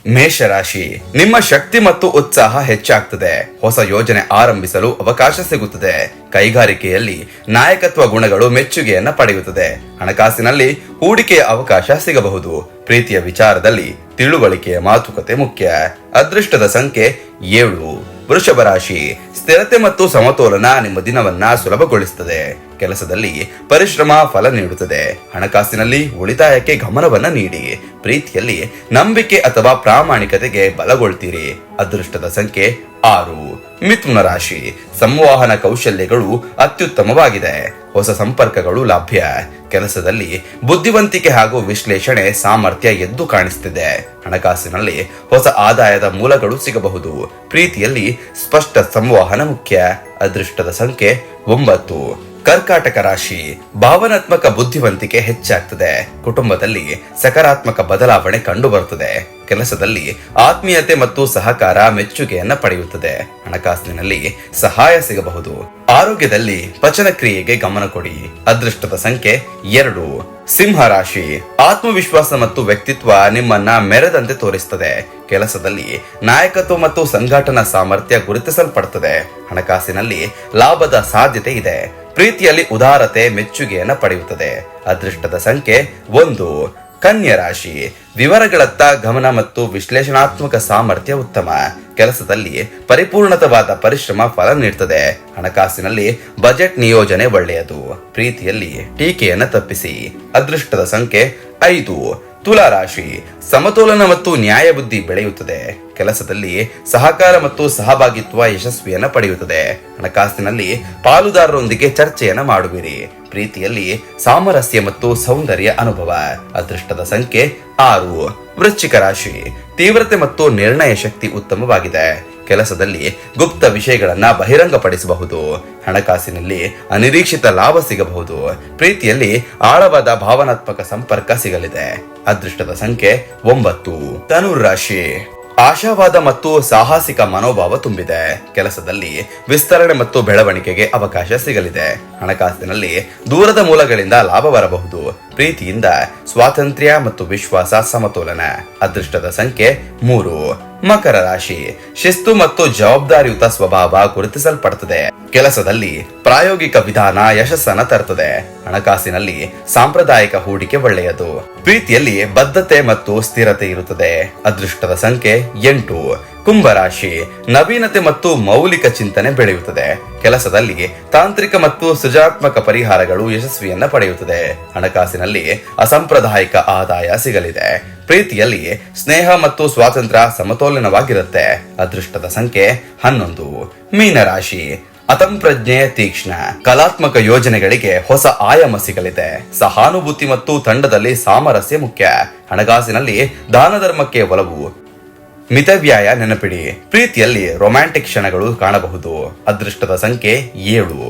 ಮೇಷರಾಶಿ, ನಿಮ್ಮ ಶಕ್ತಿ ಮತ್ತು ಉತ್ಸಾಹ ಹೆಚ್ಚಾಗ್ತದೆ. ಹೊಸ ಯೋಜನೆ ಆರಂಭಿಸಲು ಅವಕಾಶ ಸಿಗುತ್ತದೆ. ಕೈಗಾರಿಕೆಯಲ್ಲಿ ನಾಯಕತ್ವ ಗುಣಗಳು ಮೆಚ್ಚುಗೆಯನ್ನ ಪಡೆಯುತ್ತದೆ. ಹಣಕಾಸಿನಲ್ಲಿ ಹೂಡಿಕೆಯ ಅವಕಾಶ ಸಿಗಬಹುದು. ಪ್ರೀತಿಯ ವಿಚಾರದಲ್ಲಿ ತಿಳುವಳಿಕೆಯ ಮಾತುಕತೆ ಮುಖ್ಯ. ಅದೃಷ್ಟದ ಸಂಖ್ಯೆ 7. ವೃಷಭ ರಾಶಿ, ಸ್ಥಿರತೆ ಮತ್ತು ಸಮತೋಲನ ನಿಮ್ಮ ದಿನವನ್ನ ಸುಲಭಗೊಳಿಸುತ್ತದೆ. ಕೆಲಸದಲ್ಲಿ ಪರಿಶ್ರಮ ಫಲ ನೀಡುತ್ತದೆ. ಹಣಕಾಸಿನಲ್ಲಿ ಉಳಿತಾಯಕ್ಕೆ ಗಮನವನ್ನ ನೀಡಿ. ಪ್ರೀತಿಯಲ್ಲಿ ನಂಬಿಕೆ ಅಥವಾ ಪ್ರಾಮಾಣಿಕತೆಗೆ ಬಲಗೊಳ್ತೀರಿ. ಅದೃಷ್ಟದ ಸಂಖ್ಯೆ 6. ಮಿಥುನ ರಾಶಿ, ಸಂವಹನ ಕೌಶಲ್ಯಗಳು ಅತ್ಯುತ್ತಮವಾಗಿದೆ. ಹೊಸ ಸಂಪರ್ಕಗಳು ಲಭ್ಯ. ಕೆಲಸದಲ್ಲಿ ಬುದ್ಧಿವಂತಿಕೆ ಹಾಗೂ ವಿಶ್ಲೇಷಣೆ ಸಾಮರ್ಥ್ಯ ಎದ್ದು ಕಾಣಿಸುತ್ತಿದೆ. ಹಣಕಾಸಿನಲ್ಲಿ ಹೊಸ ಆದಾಯದ ಮೂಲಗಳು ಸಿಗಬಹುದು. ಪ್ರೀತಿಯಲ್ಲಿ ಸ್ಪಷ್ಟ ಸಂವಹನ ಮುಖ್ಯ. ಅದೃಷ್ಟದ ಸಂಖ್ಯೆ 9. ಕರ್ಕಾಟಕ ರಾಶಿ, ಭಾವನಾತ್ಮಕ ಬುದ್ಧಿವಂತಿಕೆ ಹೆಚ್ಚಾಗ್ತದೆ. ಕುಟುಂಬದಲ್ಲಿ ಸಕಾರಾತ್ಮಕ ಬದಲಾವಣೆ ಕಂಡುಬರುತ್ತದೆ. ಕೆಲಸದಲ್ಲಿ ಆತ್ಮೀಯತೆ ಮತ್ತು ಸಹಕಾರ ಮೆಚ್ಚುಗೆಯನ್ನ ಪಡೆಯುತ್ತದೆ. ಹಣಕಾಸಿನಲ್ಲಿ ಸಹಾಯ ಸಿಗಬಹುದು. ಆರೋಗ್ಯದಲ್ಲಿ ಪಚನ ಕ್ರಿಯೆಗೆ ಗಮನ ಕೊಡಿ. ಅದೃಷ್ಟದ ಸಂಖ್ಯೆ 2. ಸಿಂಹ ರಾಶಿ, ಆತ್ಮವಿಶ್ವಾಸ ಮತ್ತು ವ್ಯಕ್ತಿತ್ವ ನಿಮ್ಮನ್ನ ಮೆರೆದಂತೆ ತೋರಿಸುತ್ತದೆ. ಕೆಲಸದಲ್ಲಿ ನಾಯಕತ್ವ ಮತ್ತು ಸಂಘಟನಾ ಸಾಮರ್ಥ್ಯ ಗುರುತಿಸಲ್ಪಡುತ್ತದೆ. ಹಣಕಾಸಿನಲ್ಲಿ ಲಾಭದ ಸಾಧ್ಯತೆ ಇದೆ. ಪ್ರೀತಿಯಲ್ಲಿ ಉದಾರತೆ ಮೆಚ್ಚುಗೆಯನ್ನ ಪಡೆಯುತ್ತದೆ. ಅದೃಷ್ಟದ ಸಂಖ್ಯೆ 1. ಕನ್ಯಾ ರಾಶಿ, ವಿವರಗಳತ್ತ ಗಮನ ಮತ್ತು ವಿಶ್ಲೇಷಣಾತ್ಮಕ ಸಾಮರ್ಥ್ಯ ಉತ್ತಮ. ಕೆಲಸದಲ್ಲಿ ಪರಿಪೂರ್ಣತವಾದ ಪರಿಶ್ರಮ ಫಲ ನೀಡುತ್ತದೆ. ಹಣಕಾಸಿನಲ್ಲಿ ಬಜೆಟ್ ನಿಯೋಜನೆ ಒಳ್ಳೆಯದು. ಪ್ರೀತಿಯಲ್ಲಿ ಟೀಕೆಯನ್ನು ತಪ್ಪಿಸಿ. ಅದೃಷ್ಟದ ಸಂಖ್ಯೆ 5. ತುಲಾ ರಾಶಿ, ಸಮತೋಲನ ಮತ್ತು ನ್ಯಾಯ ಬುದ್ಧಿ ಬೆಳೆಯುತ್ತದೆ. ಕೆಲಸದಲ್ಲಿ ಸಹಕಾರ ಮತ್ತು ಸಹಭಾಗಿತ್ವ ಯಶಸ್ವಿಯನ್ನ ಪಡೆಯುತ್ತದೆ. ಹಣಕಾಸಿನಲ್ಲಿ ಪಾಲುದಾರರೊಂದಿಗೆ ಚರ್ಚೆಯನ್ನ ಮಾಡುವಿರಿ. ಪ್ರೀತಿಯಲ್ಲಿ ಸಾಮರಸ್ಯ ಮತ್ತು ಸೌಂದರ್ಯ ಅನುಭವ. ಅದೃಷ್ಟದ ಸಂಖ್ಯೆ 6. ವೃಶ್ಚಿಕ ರಾಶಿ, ತೀವ್ರತೆ ಮತ್ತು ನಿರ್ಣಯ ಶಕ್ತಿ ಉತ್ತಮವಾಗಿದೆ. ಕೆಲಸದಲ್ಲಿ ಗುಪ್ತ ವಿಷಯಗಳನ್ನ ಬಹಿರಂಗಪಡಿಸಬಹುದು. ಹಣಕಾಸಿನಲ್ಲಿ ಅನಿರೀಕ್ಷಿತ ಲಾಭ ಸಿಗಬಹುದು. ಪ್ರೀತಿಯಲ್ಲಿ ಆಳವಾದ ಭಾವನಾತ್ಮಕ ಸಂಪರ್ಕ ಸಿಗಲಿದೆ. ಅದೃಷ್ಟದ ಸಂಖ್ಯೆ 9. ಧನುರ್ ರಾಶಿ, ಆಶಾವಾದ ಮತ್ತು ಸಾಹಸಿಕ ಮನೋಭಾವ ತುಂಬಿದೆ. ಕೆಲಸದಲ್ಲಿ ವಿಸ್ತರಣೆ ಮತ್ತು ಬೆಳವಣಿಗೆಗೆ ಅವಕಾಶ ಸಿಗಲಿದೆ. ಹಣಕಾಸಿನಲ್ಲಿ ದೂರದ ಮೂಲಗಳಿಂದ ಲಾಭ ಬರಬಹುದು. ಪ್ರೀತಿಯಿಂದ ಸ್ವಾತಂತ್ರ್ಯ ಮತ್ತು ವಿಶ್ವಾಸ ಸಮತೋಲನ. ಅದೃಷ್ಟದ ಸಂಖ್ಯೆ 3. ಮಕರ ರಾಶಿ, ಶಿಸ್ತು ಮತ್ತು ಜವಾಬ್ದಾರಿಯುತ ಸ್ವಭಾವ ಗುರುತಿಸಲ್ಪಡುತ್ತದೆ. ಕೆಲಸದಲ್ಲಿ ಪ್ರಾಯೋಗಿಕ ವಿಧಾನ ಯಶಸ್ಸನ್ನ ತರುತ್ತದೆ. ಹಣಕಾಸಿನಲ್ಲಿ ಸಾಂಪ್ರದಾಯಿಕ ಹೂಡಿಕೆ ಒಳ್ಳೆಯದು. ಪ್ರೀತಿಯಲ್ಲಿ ಬದ್ಧತೆ ಮತ್ತು ಸ್ಥಿರತೆ ಇರುತ್ತದೆ. ಅದೃಷ್ಟದ ಸಂಖ್ಯೆ 8. ಕುಂಭರಾಶಿ, ನವೀನತೆ ಮತ್ತು ಮೌಲಿಕ ಚಿಂತನೆ ಬೆಳೆಯುತ್ತದೆ. ಕೆಲಸದಲ್ಲಿ ತಾಂತ್ರಿಕ ಮತ್ತು ಸೃಜನಾತ್ಮಕ ಪರಿಹಾರಗಳು ಯಶಸ್ವಿಯನ್ನ ಪಡೆಯುತ್ತದೆ. ಹಣಕಾಸಿನಲ್ಲಿ ಅಸಾಂಪ್ರದಾಯಿಕ ಆದಾಯ ಸಿಗಲಿದೆ. ಪ್ರೀತಿಯಲ್ಲಿ ಸ್ನೇಹ ಮತ್ತು ಸ್ವಾತಂತ್ರ್ಯ ಸಮತೋಲನವಾಗಿರುತ್ತೆ. ಅದೃಷ್ಟದ ಸಂಖ್ಯೆ 11. ಮೀನರಾಶಿ, ಅತಂಪ್ರಜ್ಞೆ ತೀಕ್ಷ್ಣ. ಕಲಾತ್ಮಕ ಯೋಜನೆಗಳಿಗೆ ಹೊಸ ಆಯಾಮ ಸಿಗಲಿದೆ. ಸಹಾನುಭೂತಿ ಮತ್ತು ತಂಡದಲ್ಲಿ ಸಾಮರಸ್ಯ ಮುಖ್ಯ. ಹಣಕಾಸಿನಲ್ಲಿ ದಾನ ಧರ್ಮಕ್ಕೆ ಒಲವು. ಮಿತವ್ಯಯ ನೆನಪಿಡಿ. ಪ್ರೀತಿಯಲ್ಲಿ ರೊಮ್ಯಾಂಟಿಕ್ ಕ್ಷಣಗಳು ಕಾಣಬಹುದು. ಅದೃಷ್ಟದ ಸಂಖ್ಯೆ 7.